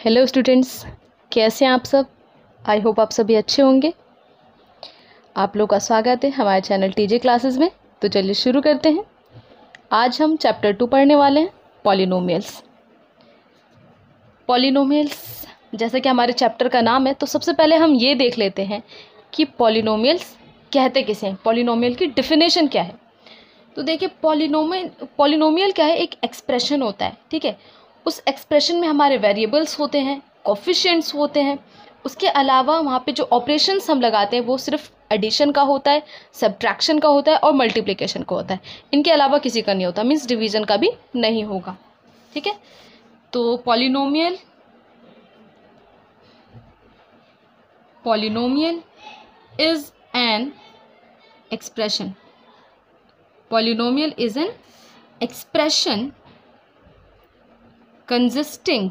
Hello students, कैसे हैं आप सब। आई होप आप सभी अच्छे होंगे। आप लोग का स्वागत है हमारे चैनल टीजे क्लासेस में। तो चलिए शुरू करते हैं। आज हम चैप्टर 2 पढ़ने वाले हैं, पॉलिनोमियल्स। पॉलिनोमियल्स जैसे कि हमारे चैप्टर का नाम है, तो सबसे पहले हम ये देख लेते हैं कि पॉलिनोमियल्स कहते किसे हैं, पॉलिनोमियल की डेफिनेशन क्या है। तो देखिए, पॉलिनोमियल क्या है, एक एक्सप्रेशन होता है, ठीक है। उस एक्सप्रेशन में हमारे वेरिएबल्स होते हैं, कोफिशिएंट्स होते हैं। उसके अलावा वहाँ पे जो ऑपरेशंस हम लगाते हैं वो सिर्फ एडिशन का होता है, सब्ट्रैक्शन का होता है और मल्टीप्लिकेशन का होता है। इनके अलावा किसी का नहीं होता, मीन्स डिवीजन का भी नहीं होगा, ठीक है। तो polynomial is an expression. Polynomial is an expression consisting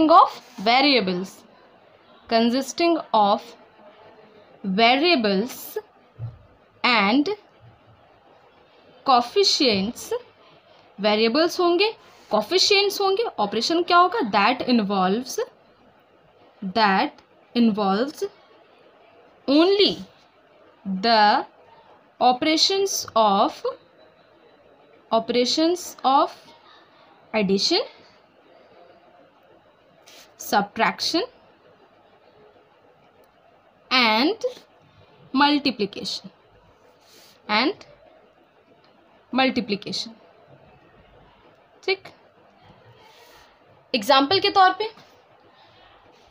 of variables and coefficients। variables होंगे, coefficients होंगे, ऑपरेशन क्या होगा, that involves only the operations of addition, subtraction and multiplication ठीक। एग्जाम्पल के तौर पे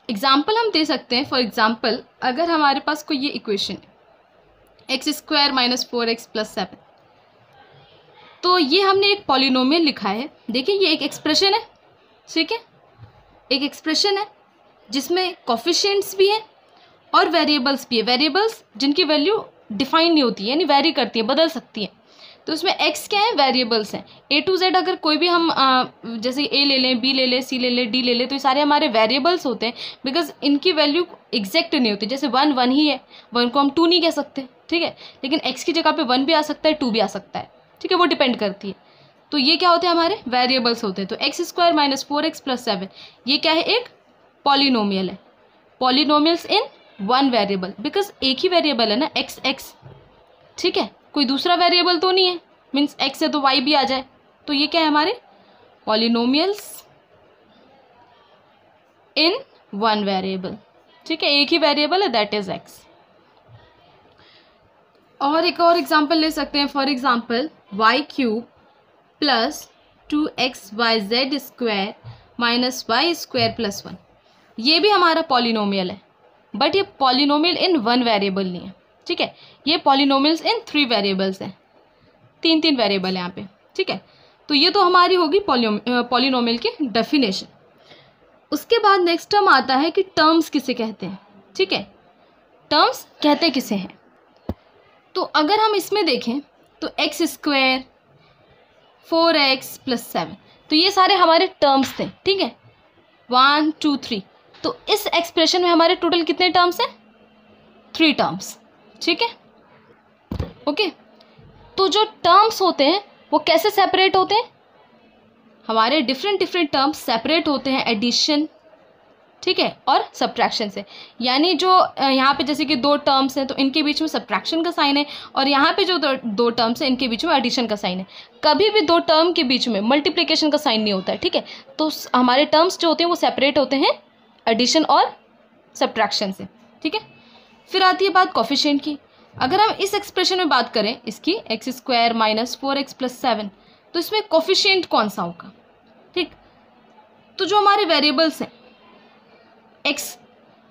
एग्जाम्पल हम दे सकते हैं। फॉर एग्जाम्पल, अगर हमारे पास कोई ये इक्वेशन है x² - 4x + 7, तो ये हमने एक पॉलिनोमियल लिखा है। देखिए, ये एक एक्सप्रेशन है, ठीक है, एक एक्सप्रेशन है जिसमें कोफिशिएंट्स भी हैं और वेरिएबल्स भी है। वेरिएबल्स जिनकी वैल्यू डिफाइन नहीं होती है, यानी वेरी करती है, बदल सकती है। तो इसमें x क्या है, वेरिएबल्स हैं। A to Z अगर कोई भी हम जैसे A ले लें, B ले लें, C ले लें, D ले लें, तो ये सारे हमारे वेरिएबल्स होते हैं, बिकॉज इनकी वैल्यू एग्जैक्ट नहीं होती। जैसे 1 ही है, 1 को हम 2 नहीं कह सकते, ठीक है, लेकिन x की जगह पे 1 भी आ सकता है, 2 भी आ सकता है, ठीक है, वो डिपेंड करती है। तो ये क्या होते हैं, हमारे वेरिएबल्स होते हैं। तो x² - 4x + 7 ये क्या है, एक पॉलिनोमियल है। Polynomials in one variable, because एक ही वेरिएबल है ना, x, ठीक है, कोई दूसरा वेरिएबल तो नहीं है, मीन्स x है तो y भी आ जाए। तो ये क्या है, हमारे पॉलिनोमियल्स इन वन वेरिएबल, ठीक है, एक ही वेरिएबल है, दैट इज x। और एक और एग्जांपल ले सकते हैं। For example, y³ + 2xyz² - y² + 1, ये भी हमारा पॉलिनोमियल है, बट ये पॉलिनोमियल इन वन वेरिएबल नहीं है, ठीक है। ये पॉलिनोमियल्स इन 3 वेरिएबल्स हैं, 3 वेरिएबल है यहाँ पे, ठीक है। तो ये तो हमारी होगी पॉलिनोमियल की डेफिनेशन। उसके बाद नेक्स्ट टर्म आता है कि टर्म्स किसे कहते हैं, ठीक है, टर्म्स कहते किसे हैं। तो अगर हम इसमें देखें तो x², 4x + 7, तो ये सारे हमारे टर्म्स थे, ठीक है, 1 2 3। तो इस एक्सप्रेशन में हमारे टोटल कितने टर्म्स हैं, 3 टर्म्स, ठीक है, ओके। तो जो टर्म्स होते हैं वो कैसे सेपरेट होते हैं, हमारे डिफरेंट टर्म्स सेपरेट होते हैं एडिशन, ठीक है, और सब्ट्रैक्शन से। यानी जो यहाँ पे जैसे कि 2 टर्म्स हैं तो इनके बीच में सब्ट्रैक्शन का साइन है, और यहाँ पे जो दो टर्म्स हैं इनके बीच में एडिशन का साइन है। कभी भी 2 टर्म के बीच में मल्टीप्लिकेशन का साइन नहीं होता है, ठीक है। तो हमारे टर्म्स जो होते हैं वो सेपरेट होते हैं एडिशन और सब्ट्रैक्शन से, ठीक है। फिर आती है बात कोफिशिएंट की। अगर हम इस एक्सप्रेशन में बात करें इसकी, x² - 4x + 7, तो इसमें कोफिशिएंट कौन सा होगा, ठीक। तो जो हमारे वेरिएबल्स हैं x,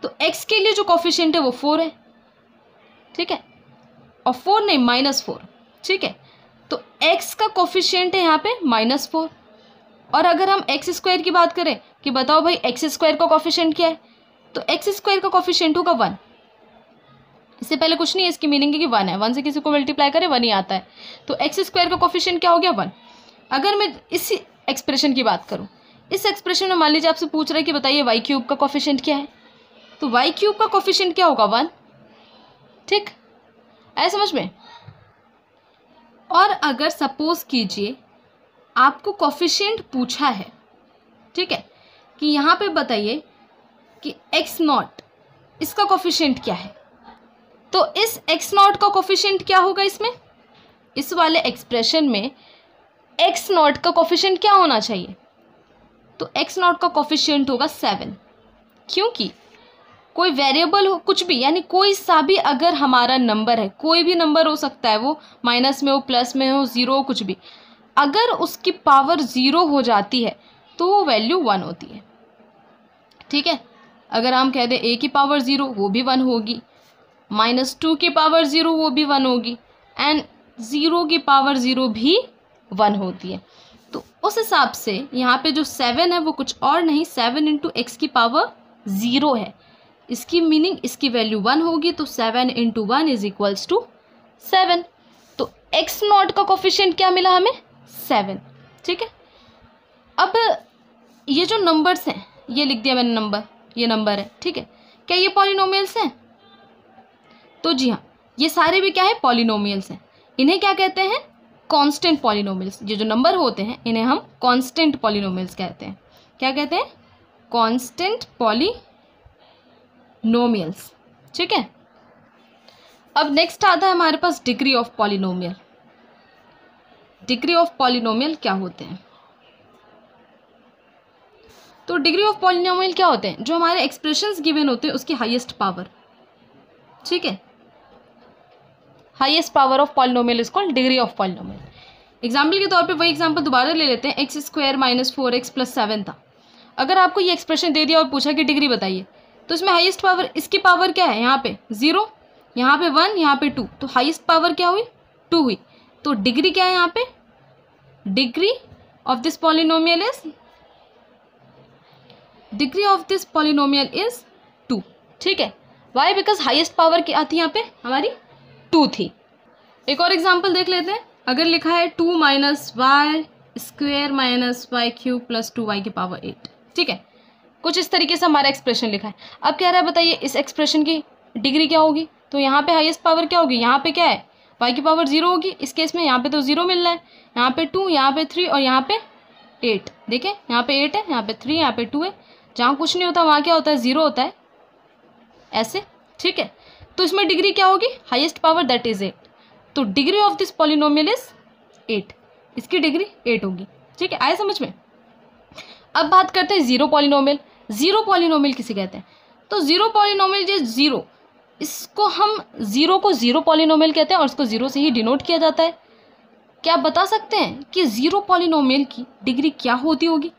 तो x के लिए जो कोफिशिएंट है वो 4 है, ठीक है, और 4 नहीं, -4, ठीक है। तो x का कोफिशिएंट है यहाँ पे -4। और अगर हम x² की बात करें कि बताओ भाई x² का कोफिशिएंट क्या है, तो x² का कोफिशिएंट होगा 1। इससे पहले कुछ नहीं है, इसकी मीनिंग है कि 1 है, 1 से किसी को मल्टीप्लाई करे 1 ही आता है। तो x² का कोफिशिएंट क्या हो गया, 1। अगर मैं इस एक्सप्रेशन की बात करूं, इस एक्सप्रेशन में मान लीजिए आपसे पूछ रहा है कि बताइए y³ का कोफिशिएंट क्या है, तो y³ का कोफिशिएंट क्या होगा, 1, ठीक, ऐ समझ में। और अगर सपोज कीजिए आपको कोफिशिएंट पूछा है, ठीक है, कि यहाँ पे बताइए कि x नॉट इसका कोफिशिएंट क्या है। तो इस x नॉट का कोफिशिएंट क्या होगा, इसमें इस वाले एक्सप्रेशन में x नॉट का कोफिशिएंट क्या होना चाहिए, तो x नॉट का कोफिशिएंट होगा 7, क्योंकि कोई वेरिएबल हो कुछ भी, यानी कोई सा भी अगर हमारा नंबर है, कोई भी नंबर हो सकता है, वो माइनस में हो, प्लस में हो, ज़ीरो हो, कुछ भी, अगर उसकी पावर 0 हो जाती है तो वो वैल्यू 1 होती है। ठीक है, अगर हम कह दें a की पावर 0 वो भी 1 होगी, -2 की पावर 0 वो भी 1 होगी, एंड 0 की पावर 0 भी 1 होती है। तो उस हिसाब से यहाँ पे जो 7 है वो कुछ और नहीं, 7 इंटू एक्स की पावर 0 है। इसकी मीनिंग इसकी वैल्यू 1 होगी, तो 7 इंटू 1 इज इक्वल्स टू 7। तो x नॉट का कोफिशिएंट क्या मिला हमें, 7। ठीक है, अब ये जो नंबर्स हैं, ये लिख दिया मैंने नंबर, ये नंबर है। ठीक है, क्या ये पॉलिनोमियल्स हैं, तो जी हाँ, ये सारे भी क्या है, पॉलिनोमियल्स हैं। इन्हें क्या कहते हैं, कांस्टेंट पॉलिनोमियल्स। ये जो नंबर होते हैं इन्हें हम कांस्टेंट पॉलिनोमियल्स कहते हैं। क्या कहते हैं, कांस्टेंट पॉलिनोमियल्स। ठीक है, अब नेक्स्ट आता है हमारे पास degree of polynomial. Degree of polynomial क्या होते हैं, तो डिग्री ऑफ पॉलिनोमियल क्या होते हैं, जो हमारे एक्सप्रेशंस गिवन होते हैं उसकी हाईएस्ट पावर। ठीक है, highest power of polynomial is called degree of polynomial. Example के तौर पे वही एग्जाम्पल दोबारा ले लेते हैं, x square minus 4x plus 7 था। अगर आपको ये एक्सप्रेशन दे दिया और पूछा कि डिग्री बताइए, तो इसमें हाईएस्ट पावर, इसकी पावर क्या है, यहाँ पे 0, यहाँ पे 1, यहाँ पे 2, तो हाईएस्ट पावर क्या हुई, 2 हुई। तो डिग्री क्या है यहाँ पे, degree of this polynomial is, degree of this polynomial is 2। ठीक है, वाई, बिकॉज हाईएस्ट पावर क्या आती है यहाँ पे हमारी, 2 थी। एक और एग्जाम्पल देख लेते हैं। अगर लिखा है 2 minus Y square minus Y cube plus 2y की पावर 8। ठीक है, कुछ इस तरीके से हमारा एक्सप्रेशन लिखा है। अब कह रहा है बताइए इस एक्सप्रेशन की डिग्री क्या होगी, तो यहाँ पे हाईएस्ट पावर क्या होगी, यहाँ पे क्या है, y की पावर 0 होगी। इस केस में यहाँ पे तो 0 मिल रहा है, यहाँ पे 2, यहाँ पे 3 और यहाँ पे 8। देखें, यहाँ पे 8 है, यहाँ पे 3, यहाँ पे 2 है। जहाँ कुछ नहीं होता वहाँ क्या होता है, 0 होता है, ऐसे। ठीक है, तो इसमें डिग्री क्या होगी, हाईएस्ट पावर, दैट इज 8। तो degree of this polynomial is 8, इसकी डिग्री 8 होगी। ठीक है, आए समझ में। अब बात करते हैं जीरो पॉलिनोमियल। जीरो पॉलिनोमियल किसे कहते हैं, तो जीरो पॉलिनोमियल जो जीरो, इसको हम जीरो को जीरो पॉलिनोमियल कहते हैं और इसको जीरो से ही डिनोट किया जाता है। क्या आप बता सकते हैं कि जीरो पॉलिनोमियल की डिग्री क्या होती होगी,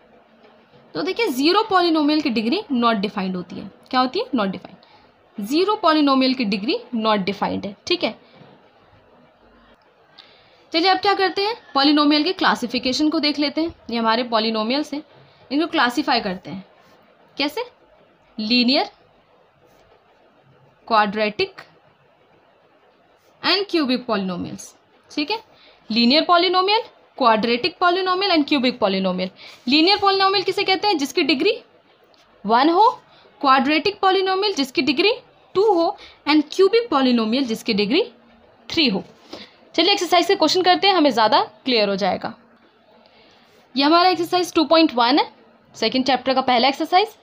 तो देखिए जीरो पॉलिनोमियल की डिग्री नॉट डिफाइंड होती है। क्या होती है, नॉट डिफाइंड। जीरो पॉलिनोमियल की डिग्री नॉट डिफाइंड है। ठीक है, चलिए अब क्या करते हैं, पॉलिनोमियल के क्लासिफिकेशन को देख लेते हैं। ये हमारे पॉलिनोमियल्स हैं, इनको क्लासीफाई करते हैं कैसे, linear, quadratic and cubic polynomials. ठीक है, linear polynomial, quadratic polynomial and cubic polynomial. Linear polynomial किसे कहते हैं, जिसकी डिग्री 1 हो, क्वाड्रेटिक पॉलिनोमियल जिसकी डिग्री 2 हो, एंड क्यूबिक पॉलिनोमियल जिसकी डिग्री 3 हो। चलिए एक्सरसाइज से क्वेश्चन करते हैं, हमें ज़्यादा क्लियर हो जाएगा। ये हमारा एक्सरसाइज 2.1 है, सेकेंड चैप्टर का पहला एक्सरसाइज।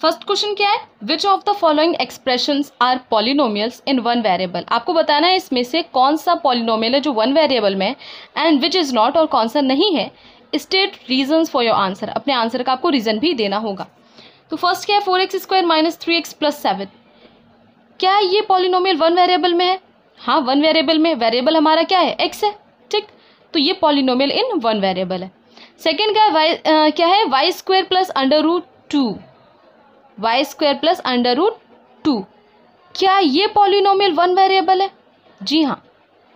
फर्स्ट क्वेश्चन क्या है, which of the following expressions are polynomials in one variable. आपको बताना है इसमें से कौन सा पॉलिनोमियल है जो वन वेरिएबल में है, एंड विच इज़ नॉट, और कौन सा नहीं है। State reasons for your answer, अपने आंसर का आपको रीजन भी देना होगा। तो फर्स्ट क्या है, 4x square minus 3x plus 7। क्या ये पॉलिनोमियल वन वेरिएबल में है, हाँ वन वेरिएबल में, वेरिएबल हमारा क्या है, x है। ठीक, तो ये पॉलिनोमियल इन वन वेरिएबल है। सेकेंड क्या है, Y square plus under root 2, Y square plus under root 2। क्या ये पॉलिनोमियल वन वेरिएबल है, जी हाँ,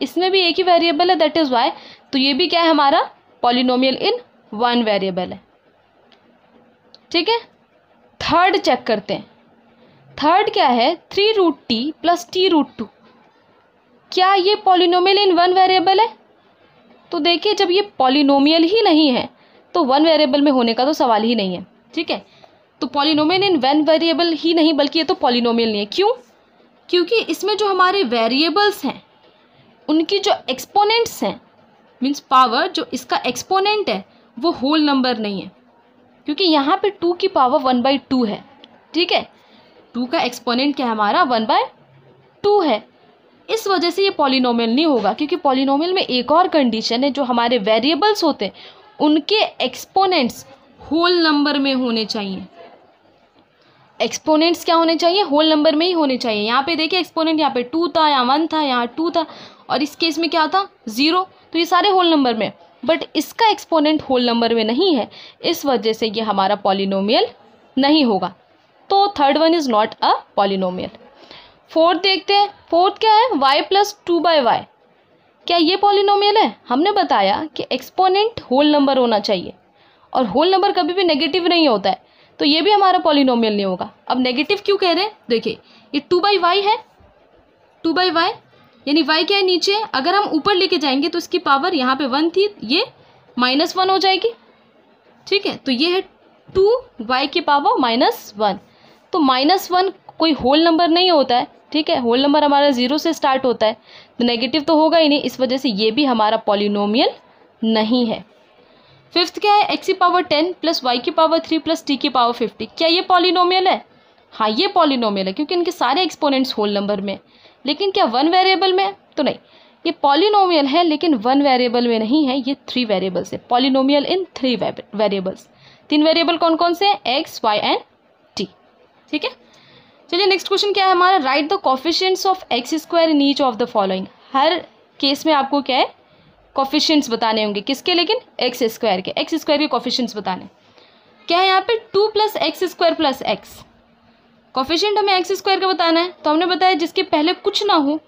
इसमें भी एक ही वेरिएबल है, दैट इज वाई। तो ये भी क्या है हमारा पॉलिनोमियल इन वन वेरिएबल है। ठीक है, थर्ड चेक करते हैं। थर्ड क्या है, 3 root T plus T root 2। क्या ये पॉलिनोमियल इन वन वेरिएबल है, तो देखिए जब ये पॉलिनोमियल ही नहीं है तो वन वेरिएबल में होने का तो सवाल ही नहीं है। ठीक है, तो पॉलिनोमियल इन वन वेरिएबल ही नहीं बल्कि ये तो पॉलिनोमियल नहीं है। क्यों, क्योंकि इसमें जो हमारे वेरिएबल्स हैं उनकी जो एक्सपोनेंट्स हैं, मीन्स पावर जो इसका एक्सपोनेंट है वो होल नंबर नहीं है, क्योंकि यहाँ पे 2 की पावर 1/2 है, ठीक है। 2 का एक्सपोनेंट क्या है हमारा 1/2 है, इस वजह से ये पॉलिनोमियल नहीं होगा। क्योंकि पॉलिनोमियल में एक और कंडीशन है, जो हमारे वेरिएबल्स होते हैं उनके एक्सपोनेंट्स होल नंबर में होने चाहिए। एक्सपोनेंट्स क्या होने चाहिए, होल नंबर में ही होने चाहिए। यहाँ पे देखिए एक्सपोनेंट यहाँ पे 2 था, यहाँ 1 था, यहाँ 2 था, और इस केस में क्या था 0, तो ये सारे होल नंबर में, बट इसका एक्सपोनेंट होल नंबर में नहीं है, इस वजह से ये हमारा पॉलिनोमियल नहीं होगा। तो third one is not a polynomial. Fourth देखते हैं, फोर्थ क्या है y + 2/y, क्या ये पॉलिनोमियल है? हमने बताया कि एक्सपोनेंट होल नंबर होना चाहिए, और होल नंबर कभी भी नेगेटिव नहीं होता है, तो ये भी हमारा पॉलिनोमियल नहीं होगा। अब नेगेटिव क्यों कह रहे हैं, देखिए ये 2/y है, 2/y यानी y क्या है नीचे, अगर हम ऊपर लेके जाएंगे तो इसकी पावर यहाँ पे 1 थी, ये -1 हो जाएगी, ठीक है। तो ये है 2y की पावर -1, तो -1 कोई होल नंबर नहीं होता है, ठीक है। होल नंबर हमारा 0 से स्टार्ट होता है, तो नेगेटिव तो होगा ही नहीं, इस वजह से ये भी हमारा पॉलिनोमियल नहीं है। फिफ्थ क्या है, x की पावर 10 + y की पावर 3 + t की पावर 50, क्या ये पॉलिनोमियल है? हाँ ये पॉलिनोमियल है, क्योंकि इनके सारे एक्सपोनेंट्स होल नंबर में। लेकिन क्या 1 वेरिएबल में? तो नहीं, ये पॉलिनोमियल है लेकिन 1 वेरिएबल में नहीं है, ये 3 वेरिएबल्स है। पॉलिनोमियल इन 3 वेरिएबल्स। 3 वेरिएबल कौन कौन से हैं, x, y एंड t, ठीक है। चलिए नेक्स्ट क्वेश्चन क्या है हमारा, right the coefficients of x² in each of the following. Her case में आपको क्या है, कोफिशिएंट्स बताने होंगे, किसके, लेकिन x² के, x² के कोफिशिएंट्स बताने। क्या है यहाँ पे 2 + x² + x, कोफिशिएंट हमें x² का बताना है, तो हमने बताया जिसके पहले कुछ ना हो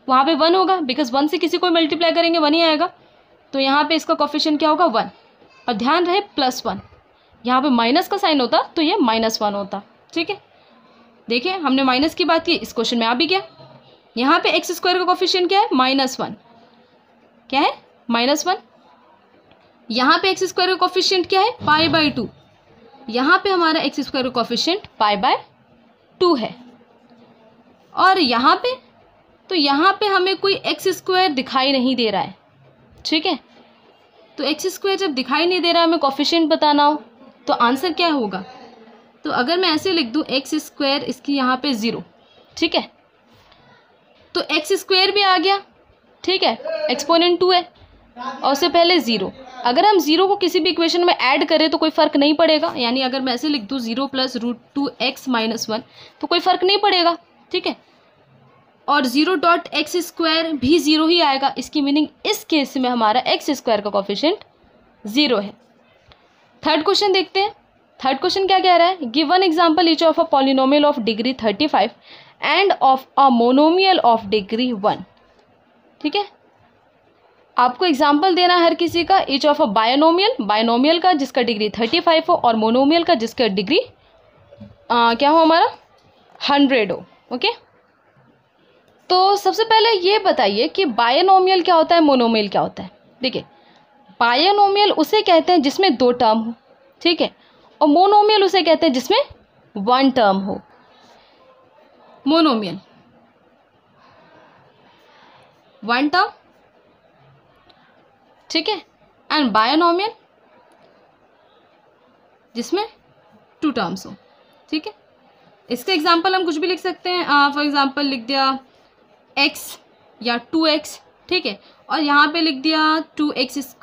वहाँ पे 1 होगा, बिकॉज 1 से किसी को मल्टीप्लाई करेंगे 1 ही आएगा, तो यहाँ पे इसका कोफिशिएंट क्या होगा 1, और ध्यान रहे +1, यहाँ पे माइनस का साइन होता तो ये -1 होता, ठीक है। देखिए हमने माइनस की बात की, इस क्वेश्चन में आ भी गया। यहाँ पे x² का कोफिशिएंट क्या है -1, क्या है -1। यहाँ पे x² का कोफिशिएंट क्या है π/2, यहाँ पे हमारा x² का कोफिशिएंट π/2 है। और यहाँ पे, तो यहाँ पे हमें कोई x² दिखाई नहीं दे रहा है, ठीक है। तो x² जब दिखाई नहीं दे रहा है, हमें कोफिशिएंट बताना हो, तो आंसर क्या होगा, तो अगर मैं ऐसे लिख दूं x², इसकी यहाँ पे 0, ठीक है, तो x² भी आ गया, ठीक है, एक्सपोनेंट 2 है और उससे पहले 0। अगर हम 0 को किसी भी इक्वेशन में ऐड करें तो कोई फ़र्क नहीं पड़ेगा, यानी अगर मैं ऐसे लिख दूं 0 + √2x - 1, तो कोई फ़र्क नहीं पड़ेगा, ठीक है। और 0.x² भी 0 ही आएगा, इसकी मीनिंग इस केस में हमारा x² का कोफिशिएंट 0 है। थर्ड क्वेश्चन देखते हैं। थर्ड क्वेश्चन क्या कह रहा है, give one example each of a polynomial of degree 35 end of a monomial of degree 1, ठीक है। आपको एग्जाम्पल देना है हर किसी का, each of a binomial, binomial का जिसका डिग्री 35 हो, और मोनोमियल का जिसका डिग्री क्या हो हमारा 100 हो, ओके। तो सबसे पहले ये बताइए कि बायनोमियल क्या होता है, मोनोमियल क्या होता है। देखिए बायनोमियल उसे कहते हैं जिसमें 2 टर्म हो, ठीक है, और मोनोमियल उसे कहते हैं जिसमें 1 टर्म हो। मोनोमियल 1 टर्म, ठीक है, एंड बायनोमियल जिसमें 2 टर्म्स हो, ठीक है। इसका एग्जांपल हम कुछ भी लिख सकते हैं, फॉर एग्जांपल लिख दिया x या 2x, ठीक है, और यहाँ पे लिख दिया 2x²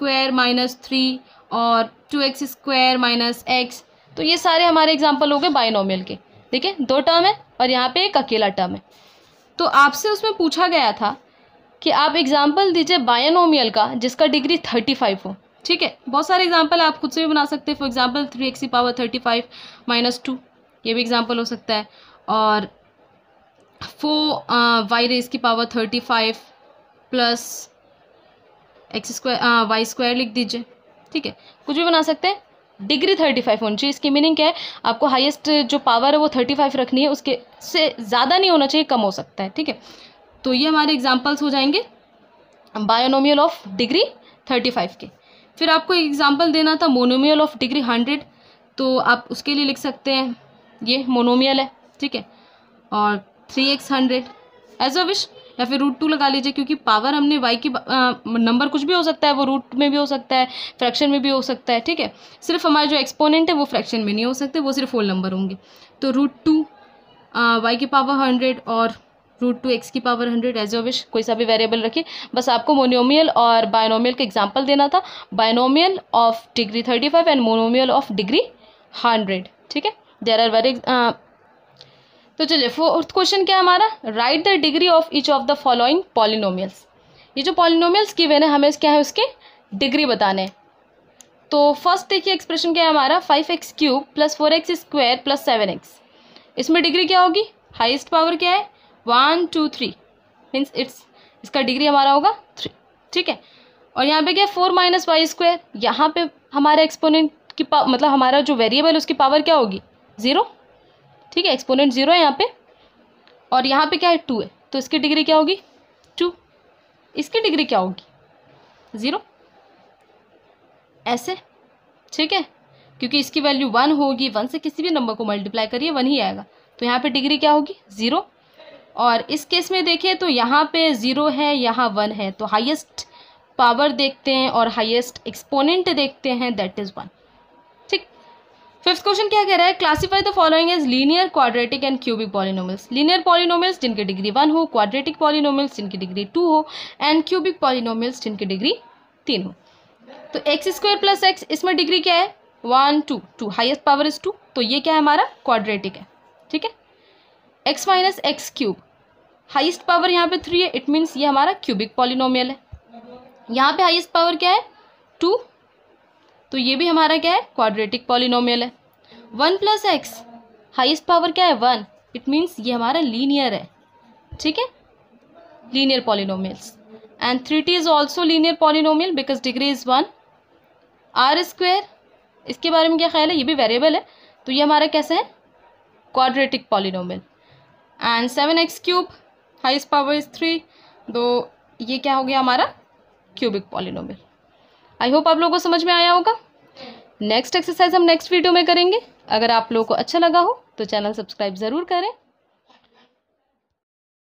- 3 और 2x² - x, तो ये सारे हमारे एग्जांपल हो गए बायनोमियल के। देखिए 2 टर्म है और यहाँ पे एक अकेला टर्म है। तो आपसे उसमें पूछा गया था कि आप एग्जाम्पल दीजिए बायनोमियल का जिसका डिग्री 35 हो, ठीक है। बहुत सारे एग्जाम्पल आप खुद से भी बना सकते हैं, फॉर एग्जाम्पल 3x की पावर 35 - 2, ये भी एग्जाम्पल हो सकता है, और 4y² की पावर 35 प्लस y² लिख दीजिए, ठीक है, कुछ भी बना सकते हैं। डिग्री 35 होनी चाहिए, इसकी मीनिंग क्या है, आपको हाईएस्ट जो पावर है वो 35 रखनी है, उसके से ज़्यादा नहीं होना चाहिए, कम हो सकता है, ठीक है। तो ये हमारे एग्जाम्पल्स हो जाएंगे बायनोमियल ऑफ डिग्री 35 के। फिर आपको एग्जाम्पल देना था मोनोमियल ऑफ डिग्री 100, तो आप उसके लिए लिख सकते हैं ये मोनोमियल है, ठीक है, और 3x 100 एज अ विश, या फिर √2 लगा लीजिए, क्योंकि पावर हमने y की नंबर कुछ भी हो सकता है, वो रूट में भी हो सकता है, फ्रैक्शन में भी हो सकता है, ठीक है। सिर्फ हमारे जो एक्सपोनेंट है वो फ्रैक्शन में नहीं हो सकते, वो सिर्फ होल नंबर होंगे। तो √2 y की पावर 100 और √2 x की पावर 100, एज यू विश, कोई सा भी वेरिएबल रखिए। बस आपको मोनोमियल और बायनोमियल का एग्जांपल देना था, binomial of degree 35 and monomial of degree 100, ठीक है। देयर आर वेरी तो चलिए फोर्थ क्वेश्चन क्या है हमारा, right the degree of each of the following polynomials. ये जो पॉलिनोमियल्स गिवन है हमें क्या है उसके डिग्री बताने हैं। तो फर्स्ट देखिए एक्सप्रेशन क्या है हमारा, 5x³ + 4x² + 7x। इसमें डिग्री क्या होगी, हाईएस्ट पावर क्या है 1 2 3, मीन्स इसका डिग्री हमारा होगा 3, ठीक है। और यहाँ पे क्या है 4 - y², यहाँ पे हमारा एक्सपोनेंट की मतलब हमारा जो वेरिएबल उसकी पावर क्या होगी 0, ठीक है, एक्सपोनेंट 0 है यहाँ पे, और यहाँ पे क्या है 2 है, तो इसकी डिग्री क्या होगी 2, इसकी डिग्री क्या होगी 0, ऐसे, ठीक है, क्योंकि इसकी वैल्यू 1 होगी, 1 से किसी भी नंबर को मल्टीप्लाई करिए 1 ही आएगा, तो यहाँ पे डिग्री क्या होगी 0। और इस केस में देखिए तो यहाँ पे 0 है, यहाँ 1 है, तो हाईएस्ट पावर देखते हैं और हाईएस्ट एक्सपोनेंट देखते हैं, दैट इज 1, ठीक। फिफ्थ क्वेश्चन क्या कह रहा है, classify the following as linear, quadratic and cubic polynomials. Linear polynomials जिनकी डिग्री 1 हो, क्वाड्रेटिक पॉलिनोमियल्स जिनकी डिग्री 2 हो, एंड क्यूबिक पॉलिनोमियल्स जिनकी डिग्री 3 हो। तो x² + x, इसमें डिग्री क्या है 1 2 2, हाईएस्ट पावर इज 2, तो ये क्या है हमारा क्वाड्रेटिक है, ठीक है। x - x³, हाईएस्ट पावर यहाँ पे 3 है, इट मीन्स ये हमारा क्यूबिक पॉलिनोमियल है। यहाँ पे हाईएस्ट पावर क्या है 2, तो ये भी हमारा क्या है क्वाड्रेटिक पॉलिनोमियल है। 1 + x, हाईएस्ट पावर क्या है 1, इट मीन्स ये हमारा लीनियर है, ठीक है, linear polynomials. And 3t is also linear polynomial because degree is 1। r², इसके बारे में क्या ख्याल है, ये भी वेरिएबल है, तो ये हमारा कैसे है quadratic polynomial. And 7x³, highest power is 3, तो ये क्या हो गया हमारा क्यूबिक पॉलिनोमियल। आई होप आप लोगों को समझ में आया होगा। नेक्स्ट एक्सरसाइज हम नेक्स्ट वीडियो में करेंगे। अगर आप लोगों को अच्छा लगा हो तो चैनल सब्सक्राइब ज़रूर करें।